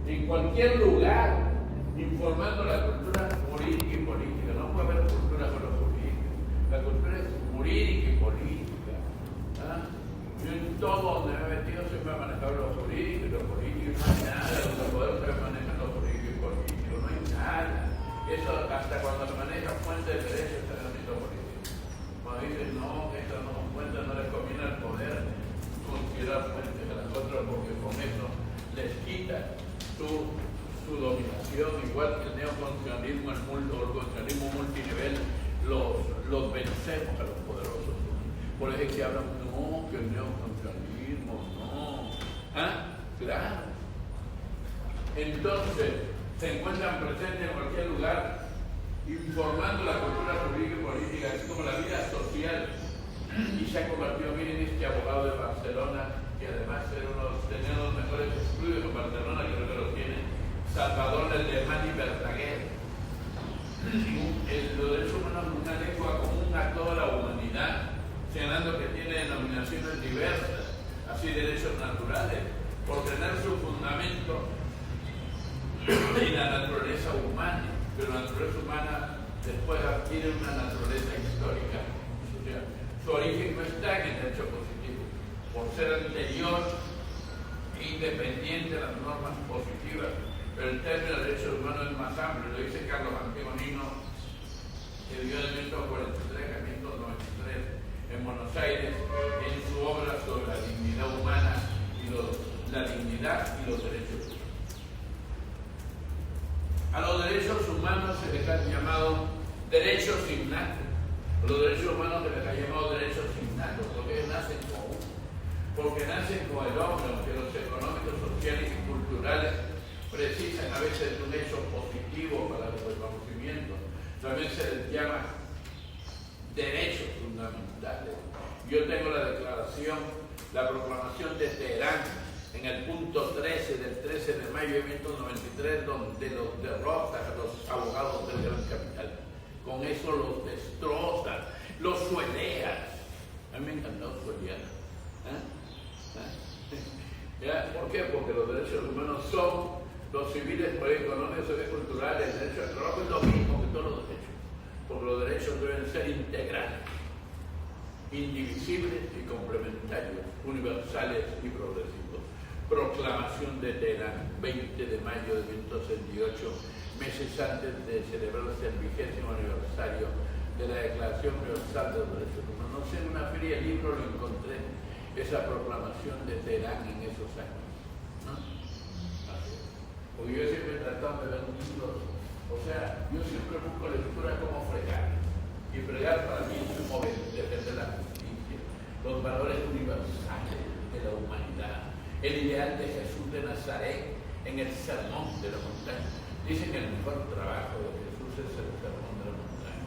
en cualquier lugar, informando la cultura jurídica y política. No puede haber cultura solo jurídica. La cultura es jurídica y política. ¿Ah? Yo en todo donde me he metido siempre he manejado lo jurídico y lo político. No hay nada donde poder se maneja lo jurídico y político. No hay nada. Eso hasta cuando se maneja fuente de derecho está en el ámbito político. Cuando dicen no, que estas no son fuentes, no les conviene al poder considerar fuentes a las otras porque con eso les quita su dominación, igual que el neoconstitucionalismo, el constitucionalismo multinivel, los vencemos a los poderosos. Por eso es que hablan, no, que el neoconstitucionalismo, no. ¿Ah? Claro. Entonces, se encuentran presentes en cualquier lugar, informando la cultura jurídica y política, así como la vida social. Y se ha convertido, miren, este abogado de Barcelona, que además tenía los mejores estudios en Barcelona, creo que lo tiene, Salvador Alemán y Verdaguer. Los derechos humanos es una lengua común a toda la humanidad, señalando que tiene denominaciones diversas, así derechos naturales, por tener su fundamento en la naturaleza humana, pero la naturaleza humana después adquiere una naturaleza histórica. O sea, su origen no está en el derecho positivo, por ser anterior e independiente de las normas positivas, pero el término de derechos humanos es más amplio, lo dice Carlos Antigonino, que dio de 1943 a 1993 en Buenos Aires, en su obra sobre la dignidad humana y la dignidad y los derechos humanos. A los derechos humanos se les ha llamado derechos innatos. Los derechos humanos se les ha llamado derechos innatos, porque nacen con uno. Porque nacen con el hombre, aunque los económicos, sociales y culturales precisan a veces de un hecho positivo para el reconocimiento. También se les llama derechos fundamentales. Yo tengo la declaración, la proclamación de Teherán, en el punto 13 del 13 de mayo de 1993, donde los derrotan a los abogados del gran capital. Con eso los destrozan, los suelean. A mí me encantó suelear. ¿Ya? ¿Por qué? Porque los derechos humanos son los civiles, económicos, sociales, culturales. El derecho al trabajo es lo mismo que todos los derechos. Porque los derechos deben ser integrales, indivisibles y complementarios, universales y progresivos. Proclamación de Teherán, 20 de mayo de 1968, meses antes de celebrarse el 20º aniversario de la Declaración Universal de los Derechos Humanos. No sé, en una feria de libros lo encontré, esa proclamación de Teherán en esos años. ¿No? Porque yo siempre he tratado de ver libros, o sea, yo siempre busco lectura como fregar. Y fregar para mí es como defender la justicia, los valores universales de la humanidad. El ideal de Jesús de Nazaret en el Sermón de la Montaña. Dicen que el mejor trabajo de Jesús es el Sermón de la Montaña.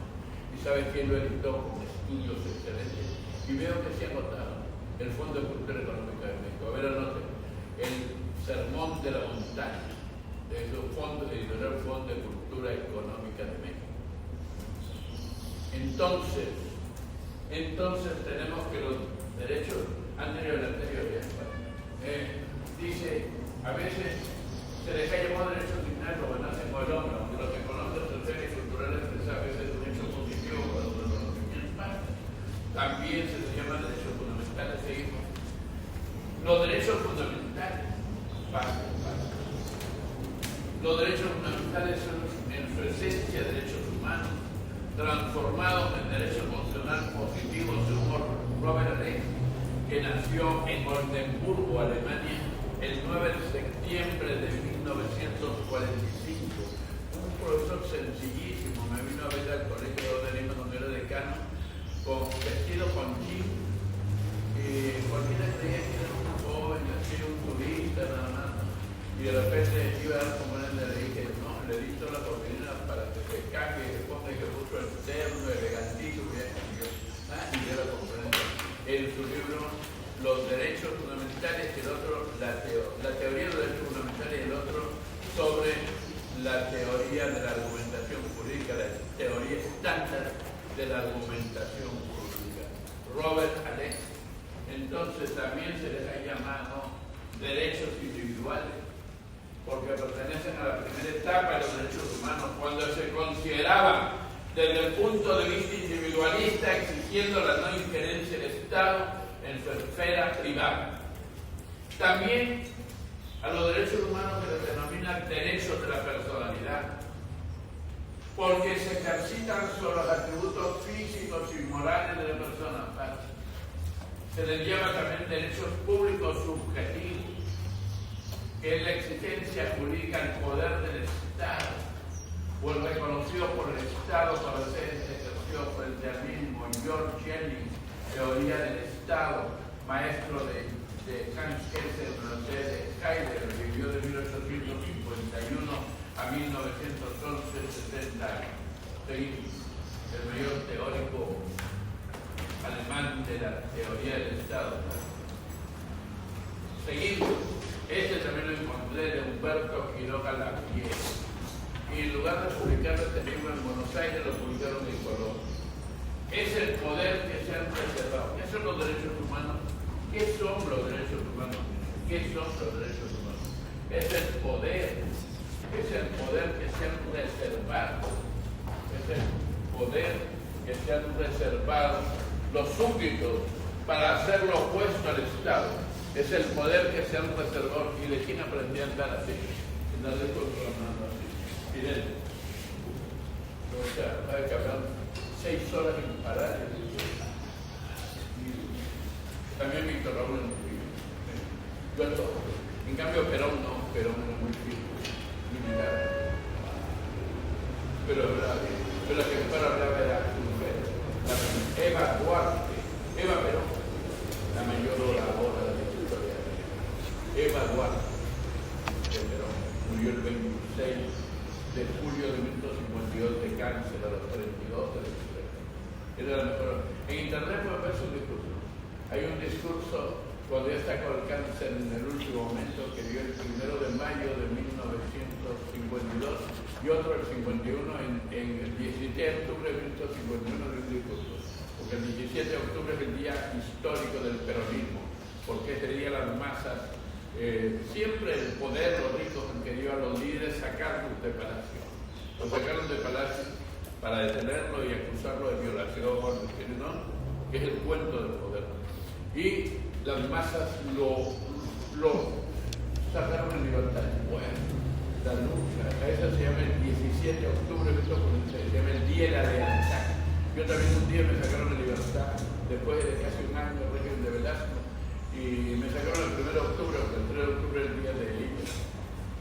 ¿Y saben quién lo editó con estudios excelentes? Y veo que se ha agotado el Fondo de Cultura Económica de México. A ver, anoten. El Sermón de la Montaña. Es un fondo editorial, Fondo de Cultura Económica de México. Entonces tenemos que los derechos anteriores dice, a veces se les ha llamado derechos innatos que nacen con el hombre, aunque los económicos, sociales y culturales a veces es un hecho positivo para los reconocimientos. También se les llama derechos fundamentales. Seguimos. Los derechos fundamentales. Los derechos fundamentales son en su esencia derechos humanos, transformados en derecho emocional positivo según Robert Alex, que nació en Oldenburgo, Alemania, el 9 de septiembre de 1945. Un profesor sencillísimo, me vino a ver al colegio de Lima cuando era decano, vestido con jean, y cualquiera creía que era un joven, así, un turista, nada más. Y de repente iba a dar como le dije, no, le di toda la oportunidad para que se cambie, que ponga que puso externo, elegantísimo, y yo la comprendo. En su libro, Los Derechos Fundamentales, y el otro, la teoría de los derechos fundamentales, y el otro, sobre la teoría de la argumentación jurídica, la teoría estándar de la argumentación jurídica. Robert Alex. Entonces también se les ha llamado derechos individuales, por porque pertenecen a la primera etapa de los derechos humanos, cuando se consideraba desde el punto de vista individualista, exigiendo la no injerencia del Estado en su esfera privada. También a los derechos humanos se les denomina derechos de la personalidad, porque se ejercitan sobre los atributos físicos y morales de la persona. Se les llama también derechos públicos subjetivos, que es la exigencia jurídica al poder del Estado, o el reconocido por el Estado para ser ejercido frente al mismo. George Jennings, Teoría del Estado, maestro de Hans Kessel, de Heidegger, vivió de 1851 a 1911, 60 años. El mayor teórico alemán de la teoría del Estado. Seguimos. Este también lo encontré de Humberto Quiroga Lapierre. Y en lugar de publicar este libro en Buenos Aires, lo publicaron en Colombia. Es el poder que se han preservado. ¿Qué son los derechos humanos? ¿Qué son los derechos humanos? ¿Qué son los derechos humanos? Es el poder. Es el poder que se han reservado. Es el poder que se han reservado los súbditos para hacer lo opuesto al Estado. Es el poder que se han reservado. ¿Y de quién aprendí a andar así? En darle contra la mano así. Fidel. O sea, hay que hablar 6 horas sin parar. También Víctor Raúl es muy firme. Yo todo. En cambio, Perón no. Perón es muy firme. Militar. Pero la que mejor hablaba era su mujer. Eva Duarte. Eva Perón. La mayor oradora de la historia. Eva Duarte. De Perón. Murió el 26 de julio de 1952 de cáncer a los 32 de la historia. Era la mejor. En internet pueden ver su discurso. Hay un discurso cuando ya está con el cáncer en el último momento que dio el 1 de mayo de 1952 y otro el 51 en el 17 de octubre de 1951 de un discurso. Porque el 17 de octubre es el día histórico del peronismo, porque ese día las masas, siempre el poder, los ricos han querido a los líderes sacarlos de palacio. Los sacaron de palacio para detenerlo y acusarlo de violación, ¿no? Que es el cuento del poder. Y las masas lo sacaron en libertad. Bueno, la lucha, esa se llama el 17 de octubre, se llama el Día de la Lealtad. Yo también un día me sacaron en libertad, después de casi un año el régimen de Velasco, y me sacaron el 1 de octubre, porque el 3 de octubre es el día de Libre.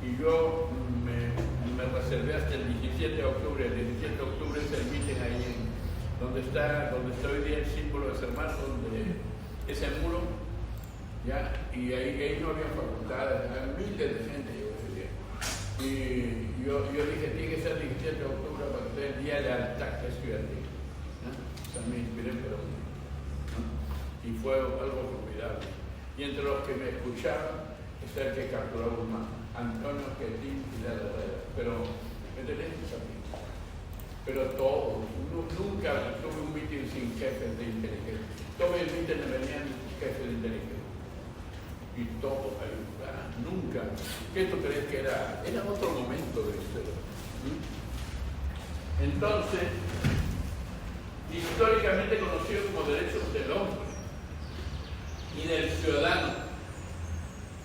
Y yo me reservé hasta el 17 de octubre. El 17 de octubre es el meeting ahí donde está hoy día el símbolo de Sermán, donde ese muro, ¿ya? Y ahí no había facultades, había miles de gente, yo decía. Y yo dije, tiene que ser el 17 de octubre para que sea el día de la lealtad que estudiantil, ¿no? O sea, me inspiré en Perón, ¿no? Y fue algo formidable. Y entre los que me escuchaban está el que capturó más, Antonio Quetín y la Herrera. Pero me tenés a mí. Pero todos, nunca tuve un meeting sin jefes de inteligencia. Todos los meetings venían jefes de inteligencia. Y todos ayudaban, nunca. ¿Qué tú crees que era? Era otro momento de historia. Entonces, históricamente conocido como derechos del hombre y del ciudadano.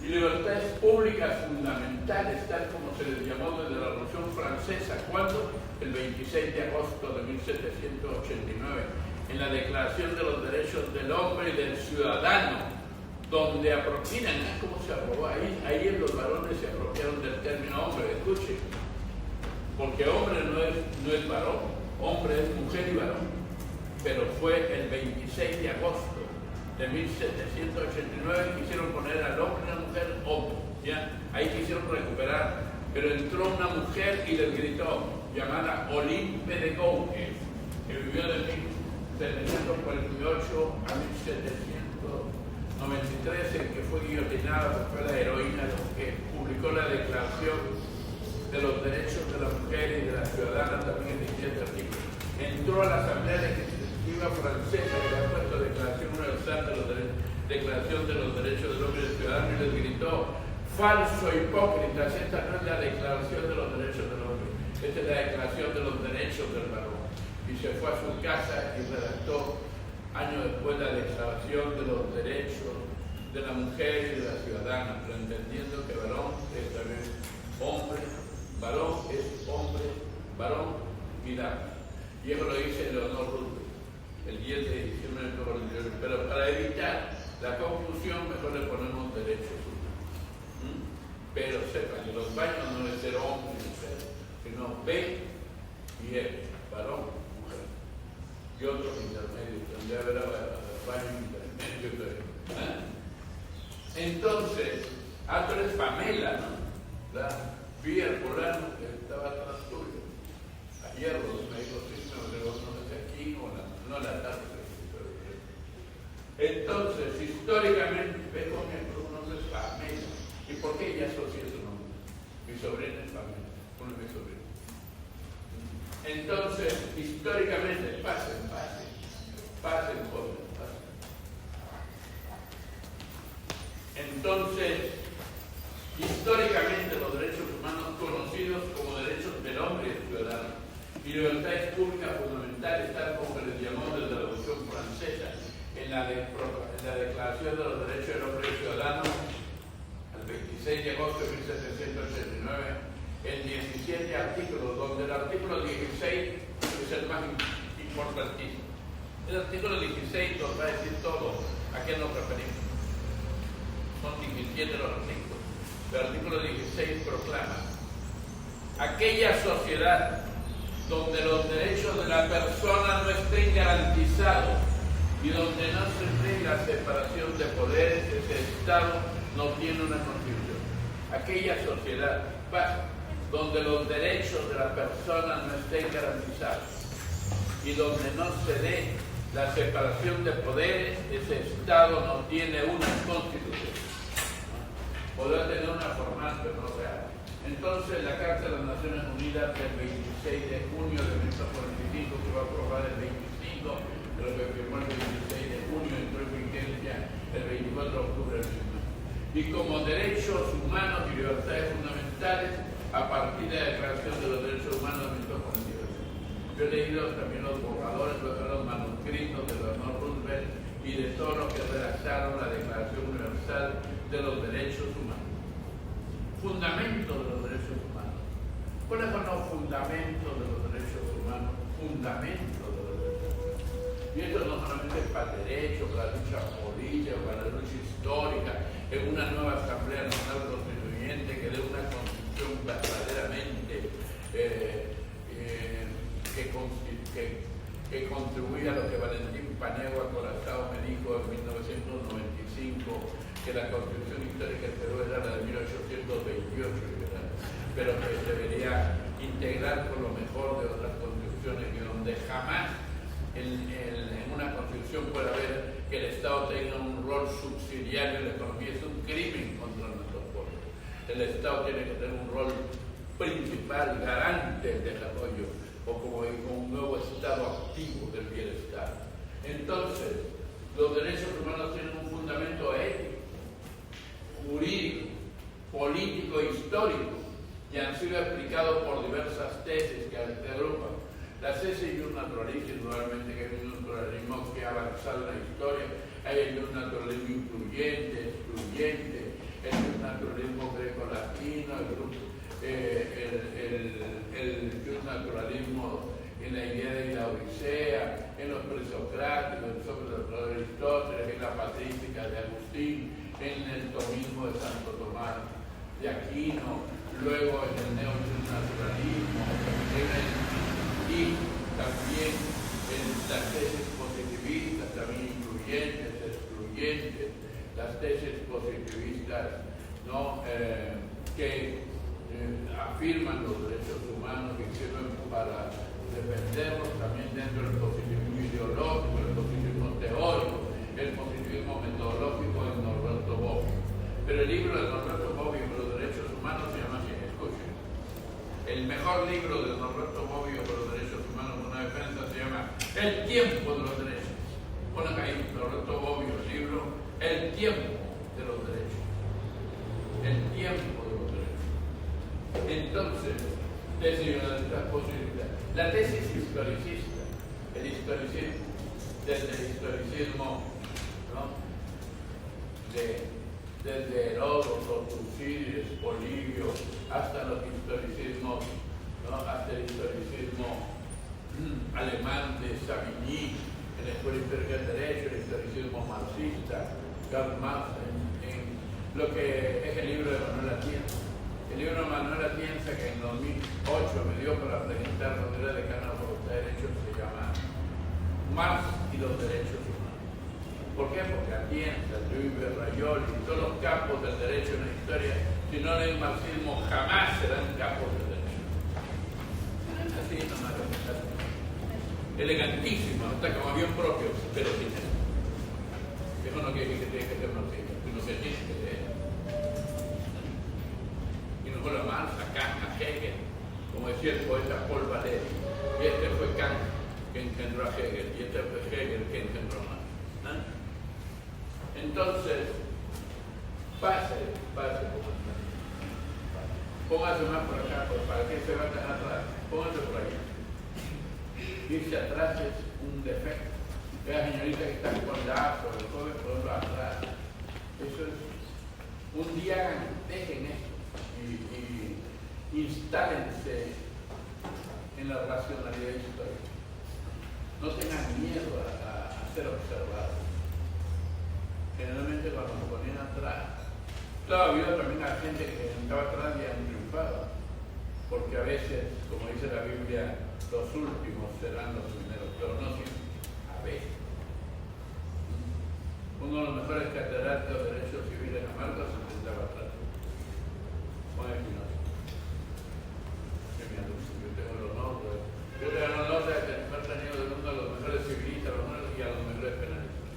Y libertades públicas fundamentales, tal como se les llamó desde la Revolución Francesa. ¿Cuándo? El 26 de agosto de 1789, en la Declaración de los Derechos del Hombre y del Ciudadano, donde apropian, ¿cómo se aprobó? Ahí los varones se apropiaron del término hombre, escuchen, porque hombre no es varón, hombre es mujer y varón, pero fue el 26 de agosto de 1789 quisieron poner al hombre y a la mujer hombre, ¿ya? Ahí quisieron recuperar, pero entró una mujer y les gritó, llamada Olympe de Gouges, que vivió de 1748 a 1793, en que fue guillotinada, porque fue la heroína que publicó la Declaración de los Derechos de la Mujer y de la Ciudadana, también en 17 artículos. Entró a la Asamblea Legislativa Francesa, que había puesto Declaración Universal de los Derechos del Hombre y del Ciudadano, y les gritó: falso, hipócritas. Esta no es la declaración de los derechos del hombre, esta es la declaración de los derechos del varón. Y se fue a su casa y redactó años después la declaración de los derechos de la mujer y de la ciudadana, pero entendiendo que varón es también hombre, varón es hombre, varón y dama. Y eso lo dice Eleanor Roosevelt el 10 de diciembre del 1948. Pero para evitar la confusión, mejor le ponemos derechos humanos. Pero sepan que los baños no es ser hombre y mujer, sino B y F, varón, mujer. Y otros intermedios, tendría que haber baños intermedios. Entonces, tú eres Pamela, ¿no? La vi al fulano que estaba atrás tuyo. Ayer me dijo, sí, no es aquí, no la tarde. Entonces, históricamente, ve con ejemplo, un nombre es Pamela. ¿Y por qué ella asocia su nombre? Mi sobrina es Pamela, uno de mis sobrinos. Entonces, históricamente, pasen, jóvenes. Entonces, históricamente los derechos humanos conocidos como derechos del hombre y del ciudadano y libertades públicas fundamentales, tal como se les llamó desde la Revolución Francesa en la Declaración de los Derechos del Hombre y del Ciudadano, el 26 de agosto de 1789, en 17 artículos, donde el artículo 16 es el más importantísimo. El artículo 16 nos va a decir todo a qué nos referimos. Son 17 los artículos. El artículo 16 proclama: aquella sociedad donde los derechos de la persona no estén garantizados y donde no se dé la separación de poderes, ese Estado no tiene una constitución. Aquella sociedad donde los derechos de la persona no estén garantizados y donde no se dé la separación de poderes, ese Estado no tiene una constitución. Podrá tener una formal, pero no real. Entonces, la Carta de las Naciones Unidas del 26 de junio de 1945, que va a aprobar el 25, pero que firmó el 26 de junio, entró en vigencia el 24 de octubre del mismo. Y como derechos humanos y libertades fundamentales, a partir de la Declaración de los Derechos Humanos de 1948. Yo he leído también los borradores, los manuscritos de Eleanor Roosevelt y de todos los que redactaron la Declaración Universal de los Derechos Humanos. Fundamento de los derechos humanos. ¿Cuál es el fundamento de los derechos humanos? Fundamento de los derechos humanos. Y esto no solamente es para el derecho, para la lucha política, para la lucha histórica, en una nueva Asamblea Nacional Constituyente que dé una constitución verdaderamente que contribuya a lo que Valentín Paniagua Corazao me dijo en 1995, que la Constitución Histórica del Perú era la de 1828, ¿verdad? Pero que debería integrar con lo mejor de otras constituciones y donde jamás en una constitución pueda haber que el Estado tenga un rol subsidiario en la economía. Es un crimen contra nuestros pueblos. El Estado tiene que tener un rol principal, garante del desarrollo, o como un nuevo Estado activo del bienestar. Entonces, los derechos humanos tienen un fundamento ético, jurídico, político e histórico, y han sido explicados por diversas tesis que agrupan. La tesis naturalista, indudablemente, que hay un naturalismo que ha avanzado en la historia, hay un naturalismo incluyente, excluyente, hay un naturalismo greco-latino, el naturalismo en la idea de la Odisea, en los presocráticos, en Sócrates de Aristóteles, en la patrística de Agustín, en el tomismo de Santo Tomás de Aquino, luego en el neonaturalismo, y también en las tesis positivistas, también incluyentes, excluyentes, las tesis positivistas, ¿no? Que afirman los derechos humanos, que sirven para defenderlos también dentro del positivismo ideológico, el positivismo teórico, el positivismo metodológico de Norberto Bobbio. Pero el libro de Norberto Bobbio sobre los derechos humanos se llama así, escuchen. El mejor libro de Norberto Bobbio sobre los derechos humanos, una defensa, se llama El tiempo de los derechos. Ponen ahí, Norberto Bobbio, el libro El tiempo de los derechos. El tiempo tiempo de los derechos. Entonces, esa es una de estas posibilidades. La tesis historicista, el historicismo, desde el historicismo, ¿no? Desde Heródoto, Tucídides, Polibio, hasta los historicismos, ¿no? Hasta el historicismo alemán de Savigny, en la Escuela Histórica del Derecho, el historicismo marxista, Karl Marx, en lo que es el libro de Manuel Atienza. El libro de Manuel Atienza, que en 2008 me dio para presentar cuando era decano de la Facultad de Derecho, se llama Marx y los derechos humanos. ¿Por qué? Porque Atienza, Luis Rayol y todos los campos del derecho en la historia, si no en el marxismo, jamás serán campos del derecho. Así nomás, elegantísimo, está como avión propio, pero sin eso. Eso no quiere decir que tiene que ser marxista, sino que tiene que ser. Y no solo a Marx, a Kant, a Hegel, como decía el poeta Paul Valéry. Y este fue Kant que engendró a Hegel, y este fue Hegel que engendró a Marx. ¿Ah? Entonces, pase. Póngase más por acá, para que se va tan atrás. Póngase por allá. Irse atrás es un defecto. La señorita que está con la o el joven ponerlo atrás. Eso es un día, dejen esto y instálense en la racionalidad histórica. No tengan miedo a ser observados. Generalmente cuando se ponían atrás, claro, había también a gente que estaba atrás y han triunfado, porque a veces, como dice la Biblia, los últimos serán los primeros, pero no siempre, a veces. Uno de los mejores catedráticos de derechos civiles en Marcos se sentaba atrás. Juan Espinosa. Que me aluce, yo tengo el honor de haber tenido de uno de los mejores civilistas y a los mejores penalistas.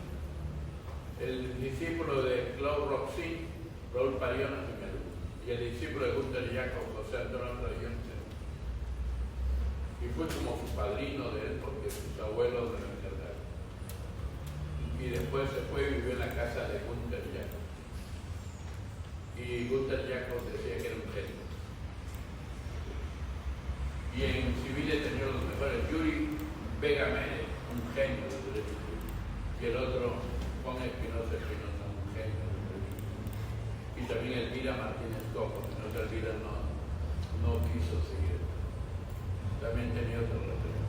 El discípulo de Claude Roxy, Raúl Pariona, se me aluce. Y el discípulo de Gunther Jacob, José Antonio Rayón. Y fue como su padrino de él, porque sus abuelos me lo encargaron. Y después se fue y vivió en la casa de Gunther Jacob. Y Gunther Jacob decía que era un genio. Y en civil he tenido los mejores. Yuri Vega Mene, un genio del derecho civil. Y el otro, Juan Espinosa, un genio del derecho civil. Y también Elvira Martínez Coco, que no Elvira no quiso seguir. También tenía otro referente.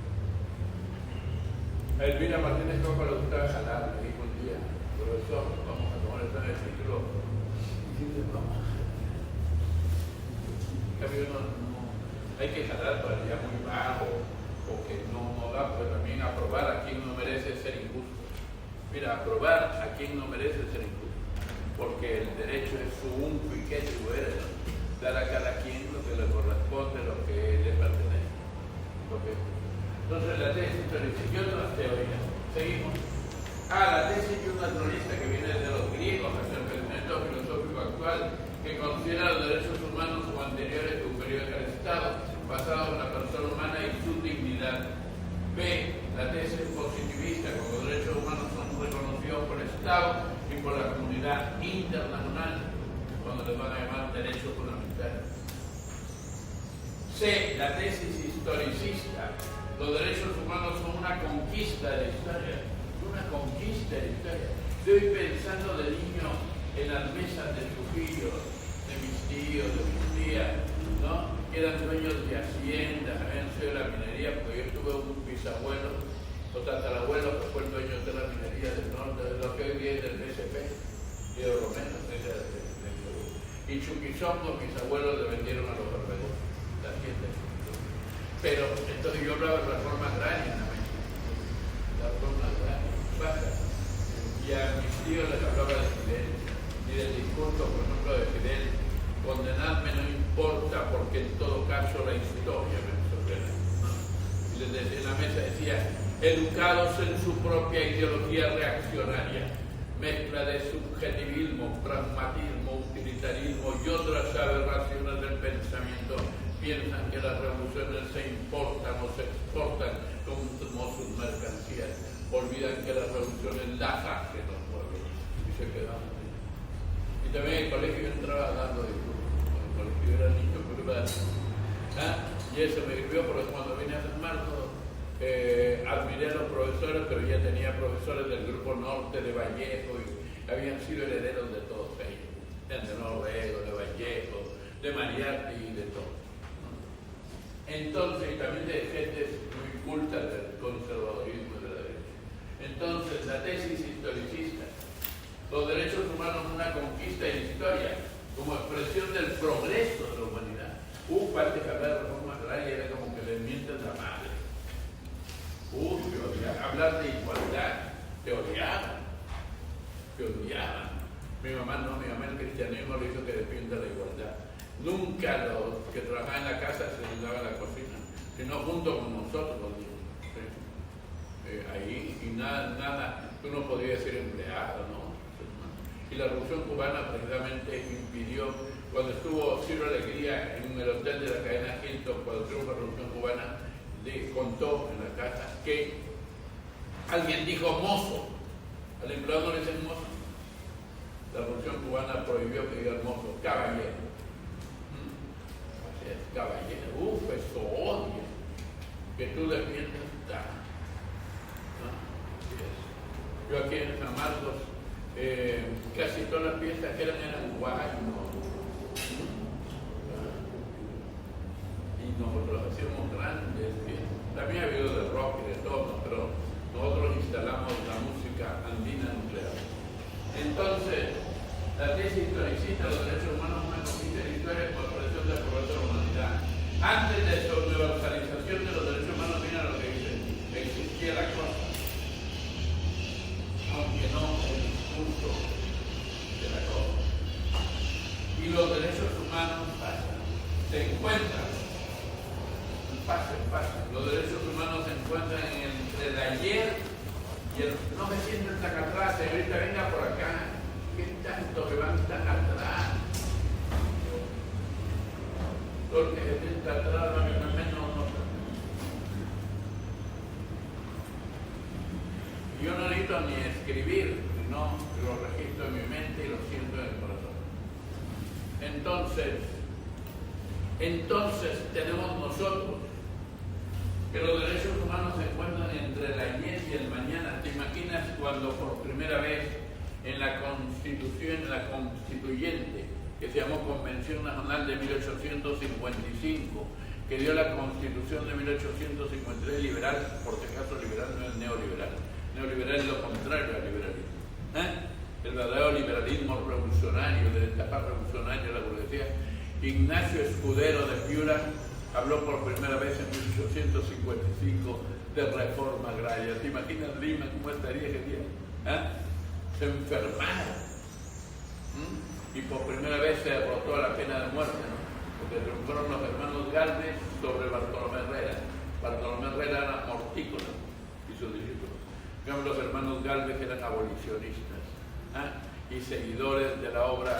A Elvira Martínez Coco le gustaba jalar, me dijo un día, profesor, vamos a tomar el título. Y dice, vamos. Hay que jalar todavía muy bajo, porque no da, pero también aprobar a quien no merece ser injusto. Mira, aprobar a quien no merece ser injusto, porque el derecho es su unco y que su heredero, dar a cada quien lo que le corresponde, lo que le pertenece. Entonces la tesis historicista y otras teorías. Seguimos. La tesis de un naturalista que viene de los griegos hacia el pensamiento filosófico actual, que considera los derechos humanos como anteriores y superiores al Estado, basados en la persona humana y su dignidad. B. La tesis positivista, como los derechos humanos son reconocidos por el Estado y por la comunidad internacional, cuando les van a llamar derechos fundamentales. C. La tesis historicista. Los derechos humanos son una conquista de la historia. Una conquista de la historia. Estoy pensando de niño en las mesas de sus hijos, de mis tíos, de mis tías, ¿no? Que eran dueños de haciendas, habían sido de la minería, porque yo tuve un bisabuelo o tatarabuelo que fue el dueño de la minería del norte, de lo que hoy día es del BCP, y de Romero, y Chuquizongo, mis abuelos le vendieron a los berberos. Pero entonces yo hablaba de la reforma agraria en América, la reforma agraria, baja. Y a mis tíos les hablaba de Fidel y del discurso, por ejemplo, de Fidel: condenarme no importa porque en todo caso la historia me resolverá. Y les decía, en la mesa decía: educados en su propia ideología reaccionaria, mezcla de subjetivismo, pragmatismo, utilitarismo y otras aberraciones del pensamiento, piensan que las revoluciones se importan o se exportan como sus mercancías. Olvidan que las revoluciones las hacen los pueblos y se quedan. Y también en el colegio yo entraba dando discursos. era niño peruano. Y eso me escribió porque cuando vine a San Marcos admiré a los profesores, pero ya tenía profesores del Grupo Norte de Vallejo y habían sido herederos de todos ellos, de Noruego, de Vallejo, de Mariatti y de todo. Entonces, y también de gentes muy cultas del conservadurismo y de la derecha. Entonces, la tesis historicista, los derechos humanos, una conquista y historia, como expresión del progreso de la humanidad. Antes que hablar de reforma agraria era como que le mienten la madre. Hablar de igualdad, te odiaban. Mi mamá el cristianismo le hizo que defienda la igualdad. Nunca los que trabajaban en la casa se ayudaban a la cocina, sino junto con nosotros los niños. ¿Sí? Ahí, y nada, tú no podías ser empleado, ¿no? Y la Revolución Cubana precisamente impidió, cuando estuvo Ciro Alegría en el hotel de la cadena Hilton, cuando estuvo la Revolución Cubana, contó en la casa que alguien dijo mozo, al empleado no le dicen mozo. La Revolución Cubana prohibió que digan mozo, caballero. Así es, caballero, eso odia, que tú defiendas tal. Así es. Yo aquí en San Marcos, casi todas las fiestas que eran guayos. Y nosotros hacíamos grandes fiestas. También ha habido de rock y de todo, pero nosotros instalamos la música andina nuclear. Entonces, la tesis historicista de los derechos humanos, una conquista de historia por expresión del progreso de la humanidad. Antes de su universalización de los derechos humanos, mira lo que dice, existía la cosa, aunque no el discurso de la cosa. Y los derechos humanos se encuentran, los derechos humanos se encuentran entre el ayer y el no me siento tan atrás, ahorita venga por acá, ¿qué tanto que van tan atrás? Porque se sienta atrás, no. Yo no necesito ni escribir, no, lo registro en mi mente y lo siento en el corazón. Entonces tenemos nosotros que los derechos humanos se encuentran entre el ayer y el mañana. ¿Te imaginas cuando por primera vez en la Constitución, en la Constituyente, que se llamó Convención Nacional de 1855, que dio la Constitución de 1853 liberal, por si acaso liberal no es neoliberal. Neoliberal es lo contrario al liberalismo. El verdadero liberalismo revolucionario, de etapa revolucionaria de la burguesía. Ignacio Escudero de Piura habló por primera vez en 1855 de reforma agraria. ¿Te imaginas Lima cómo estaría que tiene? Se enfermaron. Y por primera vez se derrotó a la pena de muerte, ¿no? Porque triunfaron los hermanos Gálvez sobre Bartolomé Herrera. Bartolomé Herrera era mortícola y sus discípulos. Los hermanos Gálvez eran abolicionistas y seguidores de la obra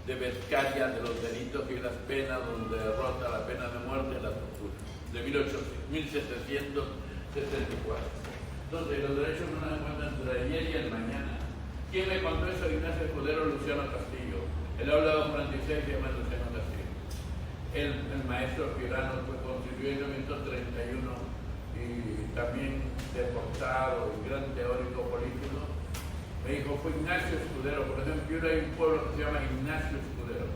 de Vescaria de los delitos y las penas, donde derrota la pena de muerte y la tortura, de 1774. Entonces, los derechos no se encuentran entre ayer y el mañana. ¿Quién me contó eso? Ignacio Escudero, Luciano Castillo. El hablado francés se llama Luciano Castillo. El maestro Piurano fue constituido en 1931 y también deportado y gran teórico político. Me dijo, fue Ignacio Escudero. Por ejemplo, en Piura hay un pueblo que se llama Ignacio Escudero.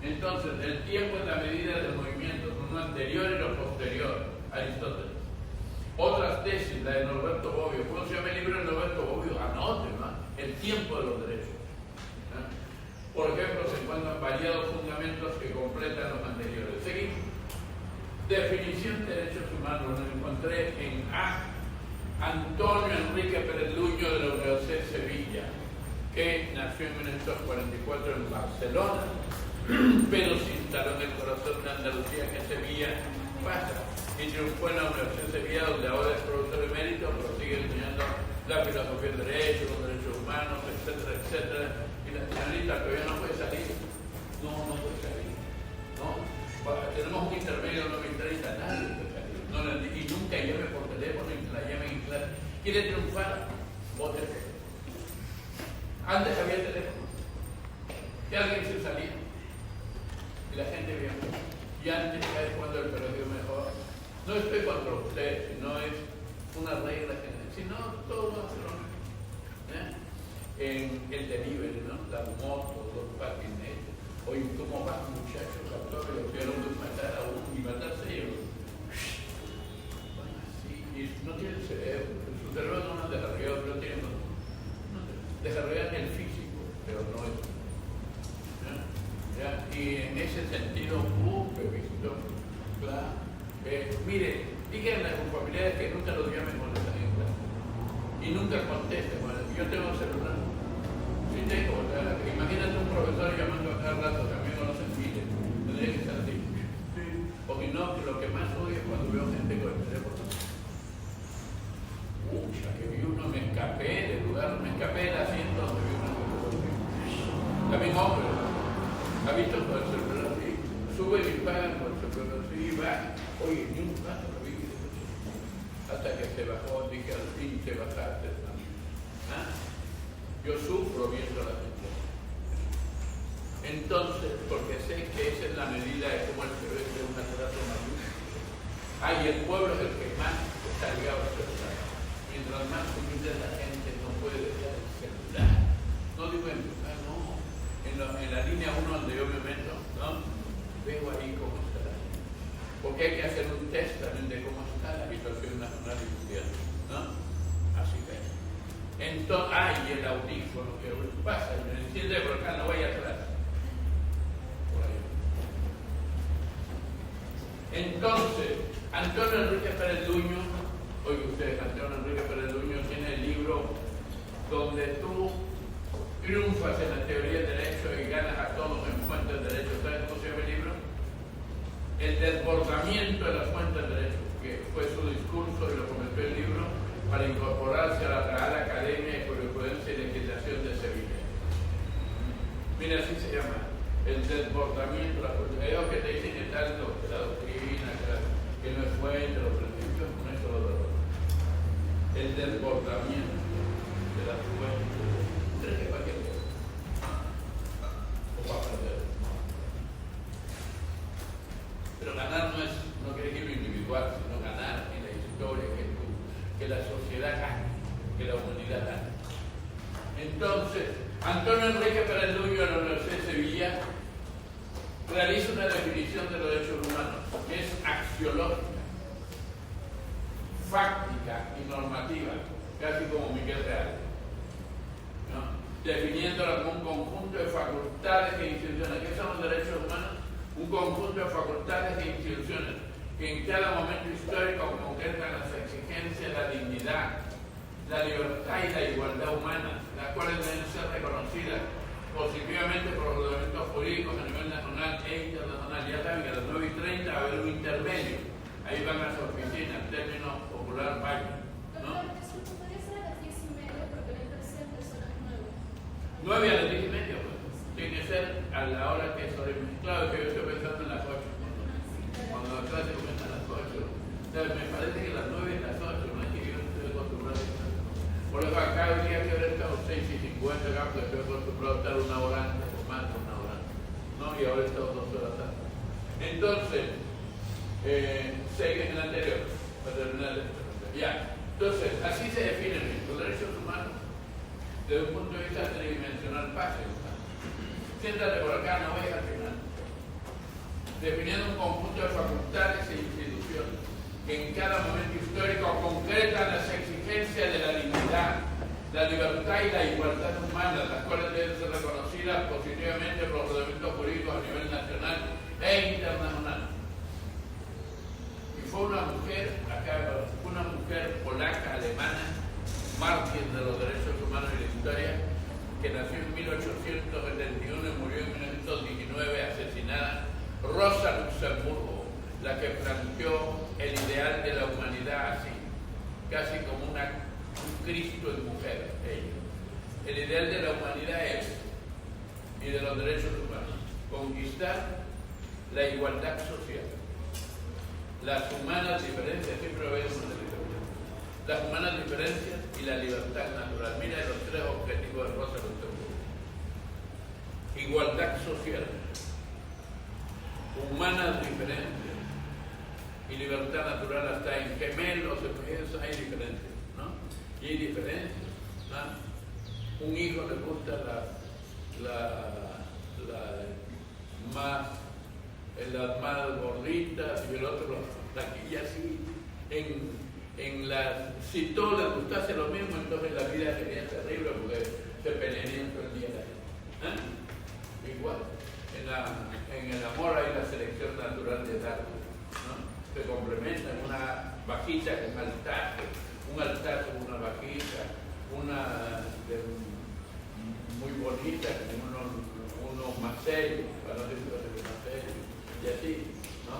Entonces, el tiempo es la medida del movimiento, lo anterior y lo posterior, Aristóteles. Otras tesis, la de Norberto Bobbio. ¿Cómo se llama el libro de Norberto Bobbio? Anoten, ¿no? El tiempo de los derechos. Por ejemplo, se encuentran variados fundamentos que completan los anteriores. Seguimos. Definición de derechos humanos. Lo encontré en Antonio Enrique Pérez Luño de la Universidad de Sevilla, que nació en 1944 en Barcelona, pero se instaló en el corazón de Andalucía, que Sevilla pasa, y triunfó en la Universidad de Sevilla, donde ahora es profesor emérito, pero sigue enseñando la filosofía del derecho, los derechos humanos, etcétera, etcétera. Y la señorita todavía no puede salir. No puede salir. ¿No? Tenemos un intermedio de 9:30, nadie puede salir. Y nunca llame por teléfono y la llamen en clase. ¿Quiere triunfar? Vote. Antes había teléfono. Que alguien se salía. Y la gente veía. cuando el colegio mejor. No estoy contra usted, no es una regla general, sino todos los en el delivery, ¿no? Las motos, los patinetes. Oye, ¿cómo van muchachos a todos que lo quieren matar a uno y matarse ellos? Bueno, así, y no tienen cerebro, su cerebro no es desarrollado, pero tienen, desarrollan el físico, pero no el. ¿Ya? Y en ese sentido, he visto, claro. Mire, díganle a sus familiares que nunca los llamen cuando están en clase. Y nunca contesten. Bueno, yo tengo celular. Sí tengo. Imagínate un profesor llamando a cada rato, también no lo sentiré. Tendría que estar así. Sí. Porque no, que lo que más odio es cuando veo gente con el teléfono. Pucha, que vi uno, me escapé del lugar, me escapé del asiento donde vi uno. También hombre. ¿Ha visto con el celular así? Sube y dispara con el celular así y va. Oye, ni un rato lo vi. Hasta que se bajó, dije al fin te bajaste. ¿Ah? Yo sufro viendo la gente. Entonces, porque sé que esa es la medida de cómo el cerebro es un atraso mayor. Y el pueblo es el que más está ligado al celular. Mientras más humilde la gente no puede dejar el celular. No digo en lugar, no. En la línea 1 donde yo me meto, ¿no? Veo ahí cómo está la gente. Porque hay que hacer un test también de cómo está la situación nacional y mundial, ¿no? Así que. Entonces, y el audífono que pasa, me enciende por acá, no vaya atrás. Por ahí. Entonces, Antonio Enrique Pérez Duño, oye ustedes, Antonio Enrique Pérez Duño tiene el libro donde tú triunfas en la teoría del derecho y ganas a todos en fuentes de derecho. ¿Sabes cómo se llama el libro? El desbordamiento de las fuentes de derecho, que fue su discurso y lo convirtió en libro para incorporarse a la Real Academia de Jurisprudencia y Legislación de Sevilla. Mira, así se llama, el desbordamiento de las fuentes. Ellos que te dicen que tal, que la doctrina, que no es fuente, los principios, con eso lo derrotan. El desbordamiento de las fuentes. ¿Crees que cualquier cosa? ¿O va a perder? Pero ganar no quiere decir lo individual, sino ganar en la historia, que la sociedad gane, que la humanidad gane. Entonces, Antonio Enrique Pérez Duño de la Universidad de Sevilla realiza una definición de los derechos humanos que es axiológica, fáctica y normativa, casi como Miguel Real, ¿no? Definiéndola como un conjunto de facultades e instituciones. ¿Qué son los derechos humanos? Un conjunto de facultades e instituciones que en cada momento histórico concretan las exigencias de la dignidad, la libertad y la igualdad humana, las cuales deben ser reconocidas positivamente por los ordenamientos jurídicos a nivel nacional e internacional. Ya saben que a las 9:30 va a haber un intermedio. Ahí van a su oficina, en términos popular, baño. ¿No? Podría ser a las 10:30 porque la empresa empezó a las 9. 9 a las 10:30, pues. Tiene que ser a la hora que soy. Claro que yo estoy pensando en las 8. Cuando la clase comienza a las 8. Entonces me parece que las 9 y las 8, no es que yo no estoy acostumbrado a estar. Por lo que acá habría que haber estado 6:50, acá, porque estoy acostumbrado a estar una hora antes o más de una hora antes. ¿No? Y ahora he estado 2 horas antes. Entonces, seguir en el anterior, para terminar esto. Ya. Entonces, así se definen los derechos humanos desde un punto de vista tridimensional básico. Siéntate por acá, no vayas al final. Definiendo un conjunto de facultades e instituciones que en cada momento histórico concretan las exigencias de la dignidad, la libertad y la igualdad humana, las cuales deben ser reconocidas positivamente por los ordenamientos jurídicos a nivel nacional e internacional. Y fue una mujer, una mujer polaca, alemana, mártir de los derechos humanos y la historia, que nació en 1871 y murió en 1919 asesinada, Rosa Luxemburgo, la que planteó el ideal de la humanidad así, casi como un Cristo en mujer, ella. El ideal de la humanidad es, y de los derechos humanos, conquistar la igualdad social, las humanas diferencias, siempre lo vemos en la literatura, las humanas diferencias y la libertad natural. Mira los 3 objetivos de Rosa Luxemburgo: igualdad social, humanas diferencias libertad natural hasta en gemelos, hay diferencias, ¿no? Y hay diferencias, ¿no? Un hijo le gusta las más gorditas y el otro y así. Si todos les gustase lo mismo, entonces la vida sería terrible porque se pelearían todo el día. Igual, en el amor hay la selección natural de Darwin, ¿no? Se complementan una vaquita con un altar con una vaquita, una muy bonita con unos más serios, para no decir más serios, y así, ¿no?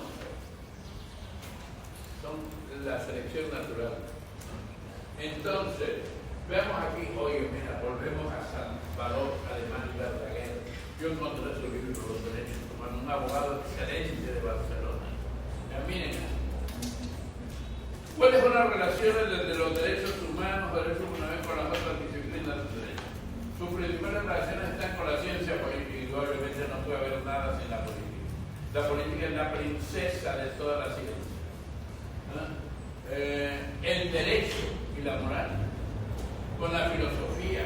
Son la selección natural, ¿no? Entonces, veamos aquí, oye, mira, volvemos a Salvador Alemán y Verdaguer. Yo encontré su libro Los Derechos Humanos, un abogado excelente de Barcelona. Miren, ¿cuáles son las relaciones desde los derechos humanos con las otras disciplinas del derecho? Sus principales relaciones están con la ciencia política y obviamente no puede haber nada sin la política. La política es la princesa de toda la ciencia. El derecho y la moral, con la filosofía,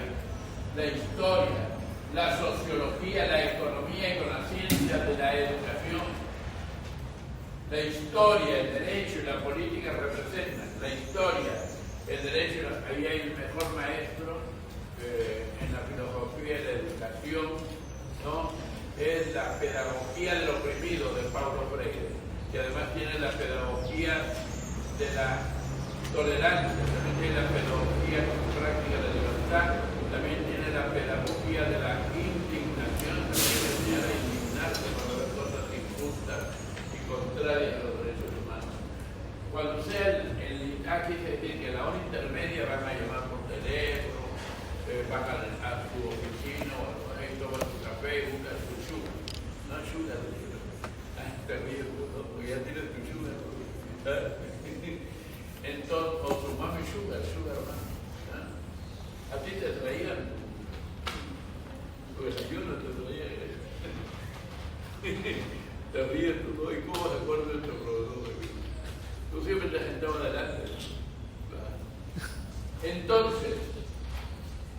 la historia, la sociología, la economía y con la ciencia de la educación. La historia, el derecho y la política representan la historia, el derecho, ahí hay el mejor maestro en la filosofía y la educación, ¿no? Es la pedagogía del oprimido de Paulo Freire, que además tiene la pedagogía de la tolerancia, también tiene la pedagogía práctica de libertad, también tiene la pedagogía de la indignación, también enseñar a indignarse cuando ver cosas injustas y contrarias a los derechos humanos. Cuando sea aquí se dice que la hora intermedia van a llamar por teléfono, van a su oficina o toman su café, buscan su sugar. No sugar, te ríes, porque ya tienes tu sugar. Entonces, o tu mami sugar más. A ti te traían tu desayuno, te traían. Te ríes tú, ¿no? ¿Y cómo se acuerda de nuestro profesor? Tú siempre te sentabas adelante. Entonces,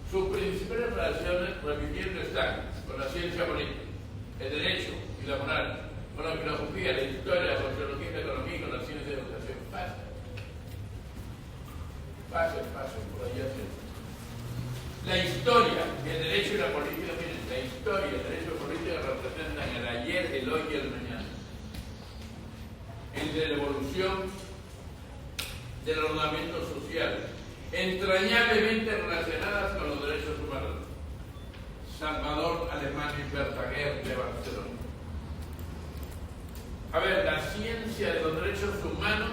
sus principales relaciones, repitiendo, están con la ciencia política, el derecho y la moral, con la filosofía, la historia, la sociología, la economía y con la ciencia de la educación. Pasen, por allá. La historia, el derecho y la política, miren, la historia y el derecho y la política representan el ayer, el hoy y el mañana. Entre la evolución del ordenamiento social, entrañablemente relacionadas con los derechos humanos. Salvador Alemán y Verdaguer de Barcelona. A ver, la ciencia de los derechos humanos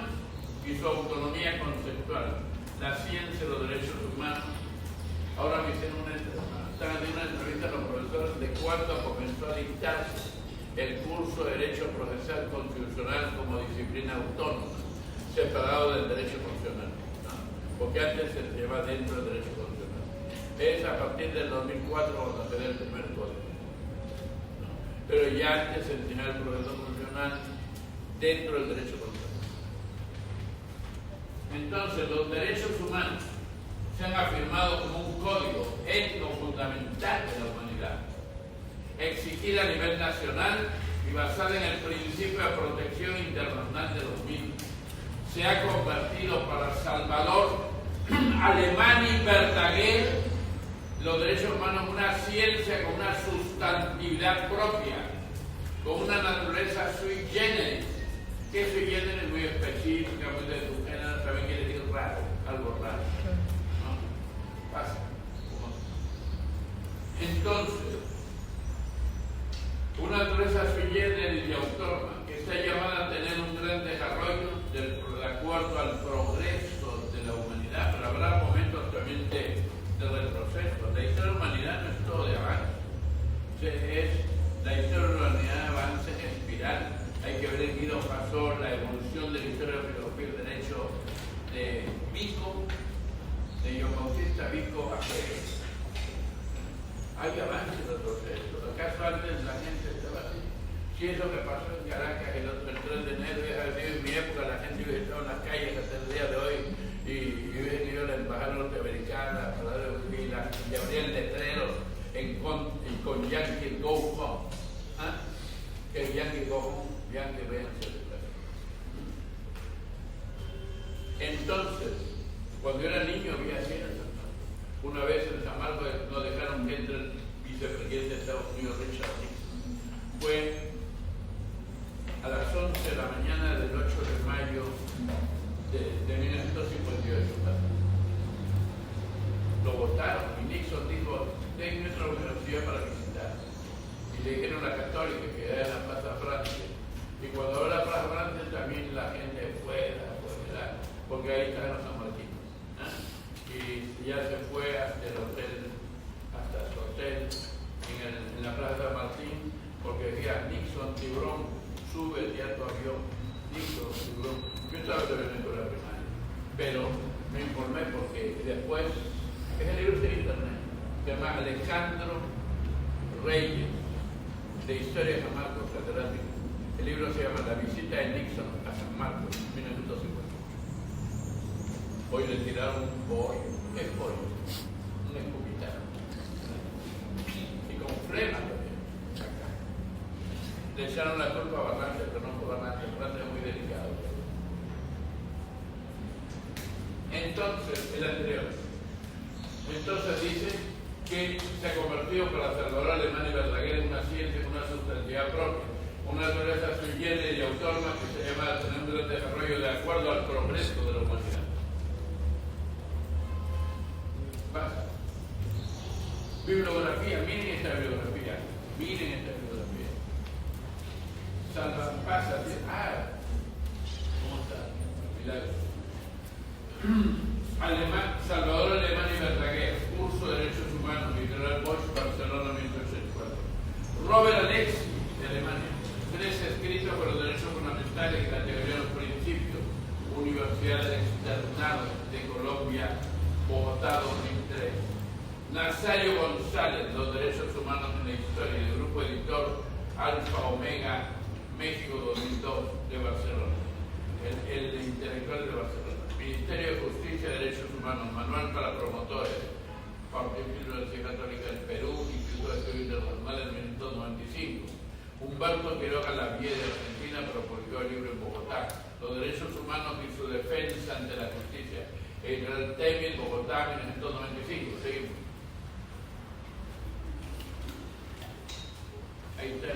y su autonomía conceptual. La ciencia de los derechos humanos. Ahora me hicieron están haciendo una entrevista a los profesores de cuándo comenzó a dictarse el curso de Derecho Procesal Constitucional como disciplina autónoma, separado del derecho constitucional, ¿no? Porque antes se lleva dentro del derecho constitucional. Es a partir del 2004 cuando se da el primer código, ¿no? Pero ya antes se tenía el proceso constitucional dentro del derecho constitucional. Entonces, los derechos humanos se han afirmado como un código ético fundamental de la humanidad, exigida a nivel nacional y basada en el principio de protección internacional de los mismos. Se ha convertido para Salvador Alemán y Verdaguer los derechos humanos en una ciencia con una sustantividad propia, con una naturaleza sui generis, que sui generis muy específica, muy de tu género, también quiere decir raro, algo raro. Pasa. Entonces, una naturaleza sui generis y autónoma que está llamada a tener un gran desarrollo de acuerdo al progreso de la humanidad, pero habrá momentos también de retroceso. La historia de la humanidad no es todo de avance, es la historia de la humanidad de avance en espiral. Hay que ver en Guido Fasol la evolución de la historia de la filosofía del derecho de Vico, de John Bautista Vico a Hegel. Hay avance y retroceso. ¿Acaso antes la gente estaba así? Si eso que pasó en Caracas el 3 de enero, en mi época la gente iba Entonces, cuando yo era niño había así en San Marcos. Una vez en San Marcos no dejaron que entre el vicepresidente de Estados Unidos, Richard Nixon. Fue a las 11 de la mañana del 8 de mayo de 1958. Lo votaron y Nixon dijo, denme otra universidad para visitar. Y le dijeron a la Católica, que era en la Plaza Francia. Y cuando era la Plaza Francia también la gente fuera, porque ahí estaban los San Martín. Y ya se fue hasta el hotel, en la Plaza San Martín, porque decía Nixon, tiburón, sube ya tu avión, Nixon, tiburón. Yo estaba todavía en la primaria, pero me informé porque después, es el libro de internet, se llama Alejandro Reyes, de Historia de San Marcos, catedrático. El libro se llama La visita de Nixon a San Marcos, 1950. Hoy le tiraron un pollo. ¿Qué pollo? Un escupitazo. Y con flema también. Acá. Le echaron la culpa a Barranca, pero no fue Barranca. Barranca es muy delicado. Entonces, el anterior. Entonces dice que se ha convertido para Salvador Alemán y Verdaguer en una ciencia, en una sustancialidad propia, una naturaleza sui generis y autónoma que se llama tener un gran desarrollo de acuerdo al progreso de la humanidad. Basta. Bibliografía, miren esta bibliografía. Pasa, ¿cómo está? Milagro. Salvador Alemán y Verdaguer, curso de Derechos Humanos, Literal Bosch, Barcelona, 1984. Robert Alexi, de Alemania, 3 escritos por los derechos fundamentales y la teoría de los principios, Universidad del Externado de Colombia, Bogotá, 2003. Nazario González, Los Derechos Humanos en la Historia, del grupo editor Alfa Omega, México, 2002, de Barcelona. El intelectual de Barcelona. Ministerio de Justicia y Derechos Humanos, Manual para Promotores, Pontificia Universidad Católica del Perú, Instituto de Estudios Internacionales, 1995. Humberto Quiroga Lavie, de Argentina, propuso el libro en Bogotá, Los Derechos Humanos y su Defensa ante la Justicia. Editorial Temil, Bogotá, 1995. Seguimos. Ahí está.